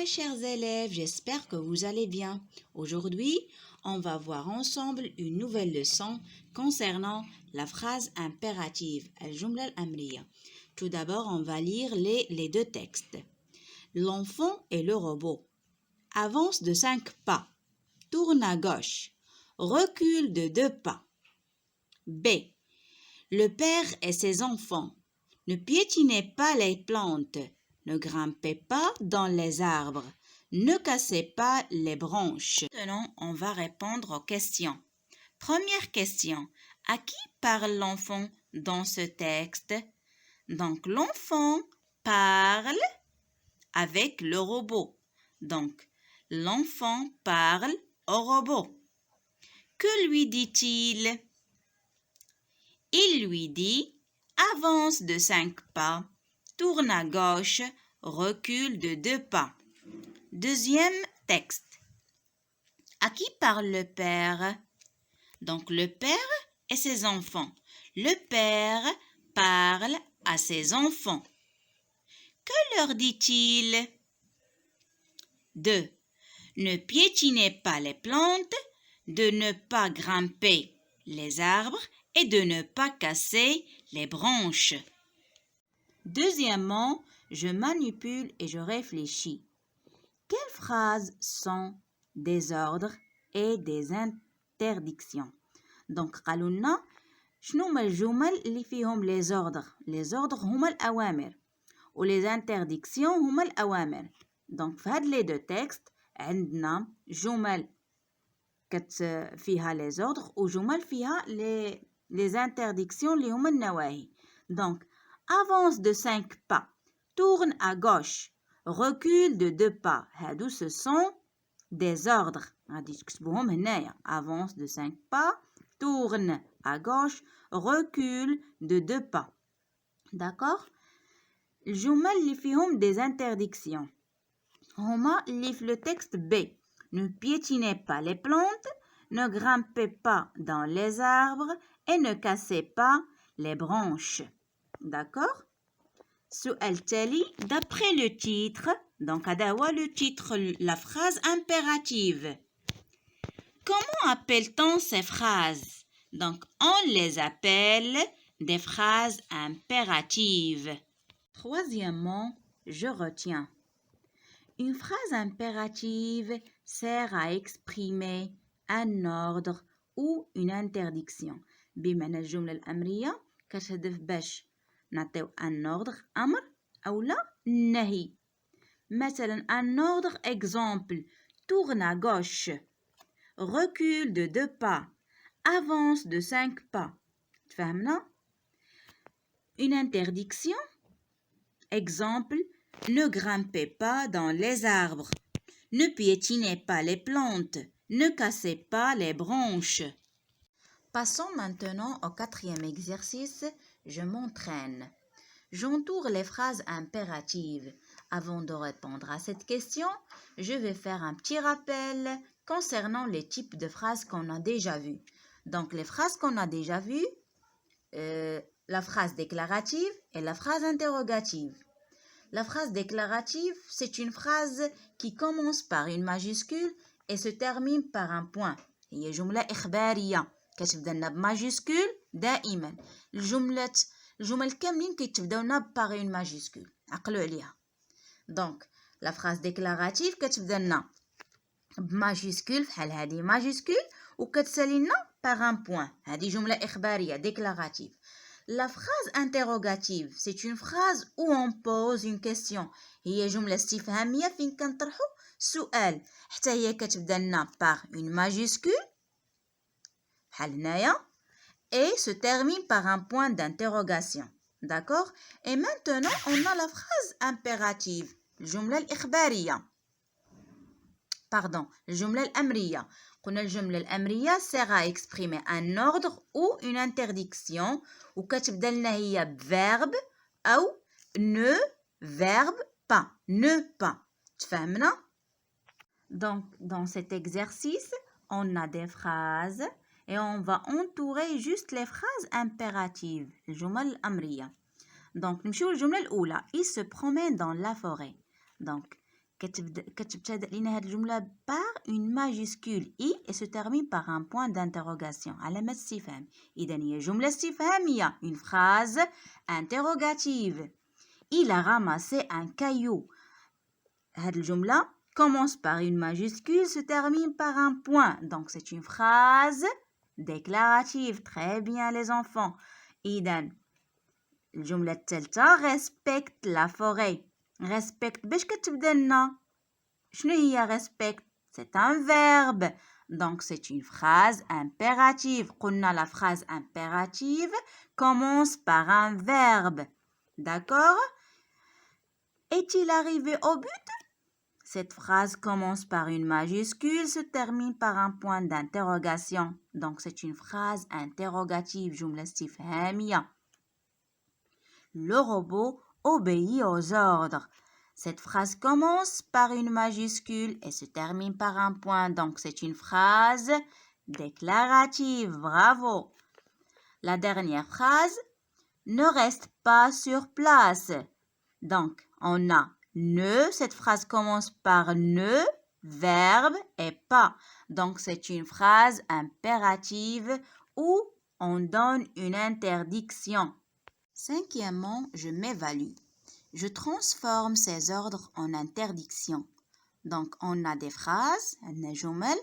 mes chers élèves, j'espère que vous allez bien. Aujourd'hui, on va voir ensemble une nouvelle leçon concernant la phrase impérative, al-jumla al-amriya. Tout d'abord, on va lire les deux textes. L'enfant et le robot. Avance de 5 pas. Tourne à gauche. Recule de 2 pas. B. Le père et ses enfants. Ne piétinez pas les plantes. Ne grimpez pas dans les arbres. Ne cassez pas les branches. Maintenant, on va répondre aux questions. Première question. À qui parle l'enfant dans ce texte? Donc, l'enfant parle avec le robot. Donc, l'enfant parle au robot. Que lui dit-il? Il lui dit « Avance de 5 pas, tourne à gauche, recule de 2 pas. » Deuxième texte. À qui parle le père? Donc le père et ses enfants. Le père parle à ses enfants. Que leur dit-il? 2. Ne piétinez pas les plantes, de ne pas grimper les arbres et de ne pas casser les branches. Deuxièmement, je manipule et je réfléchis. Quelles phrases sont des ordres et des interdictions? Donc, قالوا لنا شنو هما الجمل اللي فيهم les ordres. Les ordres هما الأوامر و les interdictions هما الأوامر. Donc, في هاد les deux textes عندنا جمل فيها les ordres وجمل فيها les interdictions اللي هما النواهي. Donc, avance de 5 pas, tourne à gauche, recule de 2 pas. هادو ce sont des ordres. غادي تكتبوهم هنايا. Avance de 5 pas, tourne à gauche, recule de 2 pas. D'accord? الجمل اللي فيهم des interdictions هما اللي في le texte B. Ne piétinez pas les plantes, ne grimpez pas dans les arbres et ne cassez pas les branches. D'accord? السؤال التالي d'après le titre. Donc هذا هو le titre, la phrase impérative. Comment appelle-t-on ces phrases? Donc on les appelle des phrases impératives. Troisièmement, je retiens. Une phrase impérative sert à exprimer un ordre ou une interdiction. بمعنى الجملة الأمرية كتهدف باش نعطيو un ordre أمر أو لا نهي. مثلا un ordre exemple tourne à gauche, recule de 2 pas, avance de 5 pas. تفهمنا؟ Une interdiction exemple ne grimpez pas dans les arbres, ne piétinez pas les plantes, ne cassez pas les branches. Passons maintenant au 4e exercice. Je m'entraîne. J'entoure les phrases impératives. Avant de répondre à cette question, je vais faire un petit rappel concernant les types de phrases qu'on a déjà vues. Donc, les phrases qu'on a déjà vues, la phrase déclarative et la phrase interrogative. La phrase déclarative, c'est une phrase qui commence par une majuscule et se termine par un point. هي جملة إخبارية كتبدا لنا بماجيسكول دائما. الجمل كاملين كيتبداو لنا par une majuscule. عقلوا عليها. Donc, la phrase déclarative كتبدا لنا بماجيسكول بحال هذه ماجيسكول وكتسالي لنا par un point. هذه جملة إخبارية déclarative. La phrase interrogative, c'est une phrase où on pose une question. هي جملة استفهامية فين كنطرحو سؤال. حتى هي كتبدا لنا par une majuscule بحال هنايا et se termine par un point d'interrogation. D'accord? Et maintenant, on a la phrase impérative. الجملة الإخبارية. Pardon, الجملة الأمرية. قلنا الجملة الأمرية sert à exprimer un ordre ou une interdiction وكتبدا لنا هي بverbe أو ne verbe pas. Ne pas. تفهمنا؟ Donc, dans cet exercice, on a des phrases et on va entourer juste les phrases impératives. الجمل الأمرية. Donc, نمشيو للجملة الأولى. Il se promène dans la forêt. Donc, كتبتدأ لنا هذه الجملة par une majuscule I et se termine par un point d'interrogation علامة استفهام. إذا هي جملة استفهامية une phrase interrogative. Il a ramassé un caillou. هذه الجملة commence par une majuscule, se termine par un point. Donc c'est une phrase déclarative. Très bien les enfants. إذا الجملة الثالثة respecte la forêt. respecte باش كتبدا لنا؟ شنو هي respecte؟ C'est un verbe. Donc c'est une phrase impérative. قلنا la phrase impérative commence par un verbe. D'accord? Est-il arrivé au but? Cette phrase commence par une majuscule, se termine par un point d'interrogation. Donc c'est une phrase interrogative. جملة استفهامية. Le robot obéit aux ordres. Cette phrase commence par une majuscule et se termine par un point. Donc c'est une phrase déclarative. Bravo. La dernière phrase, ne reste pas sur place. Donc on a ne, cette phrase commence par ne, verbe et pas. Donc c'est une phrase impérative où on donne une interdiction. Cinquièmement, je m'évalue. Je transforme ces ordres en interdiction. Donc on a des phrases, عندنا جمل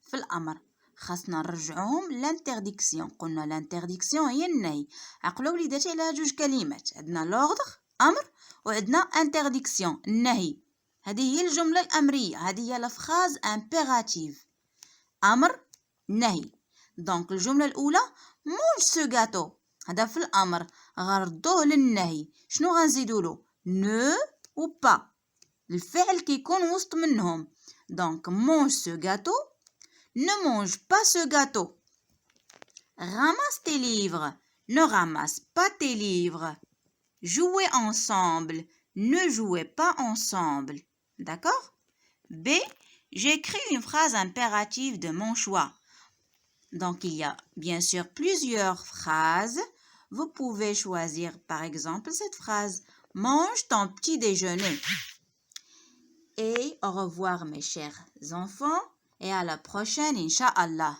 في الأمر خاصنا نرجعوهم l'interdiction. قلنا l'interdiction هي النهي. عقلوا وليداتي على جوج كلمات، عندنا l'ordre أمر وعندنا interdiction النهي. هذه هي الجملة الأمرية، هذه هي la phrase impérative. أمر نهي. دونك الجملة الأولى mange ce gâteau. هذا في الأمر غنردوه للنهي. شنو غنزيدو له؟ ne و pas. الفعل كيكون وسط منهم. دونك mange ce gâteau. Ne mange pas ce gâteau. Ramasse tes livres. Ne ramasse pas tes livres. Jouez ensemble. Ne jouez pas ensemble. D'accord? B. J'écris une phrase impérative de mon choix. Donc, il y a bien sûr plusieurs phrases. Vous pouvez choisir par exemple cette phrase. Mange ton petit déjeuner. Et au revoir mes chers enfants et à la prochaine, Inch'Allah.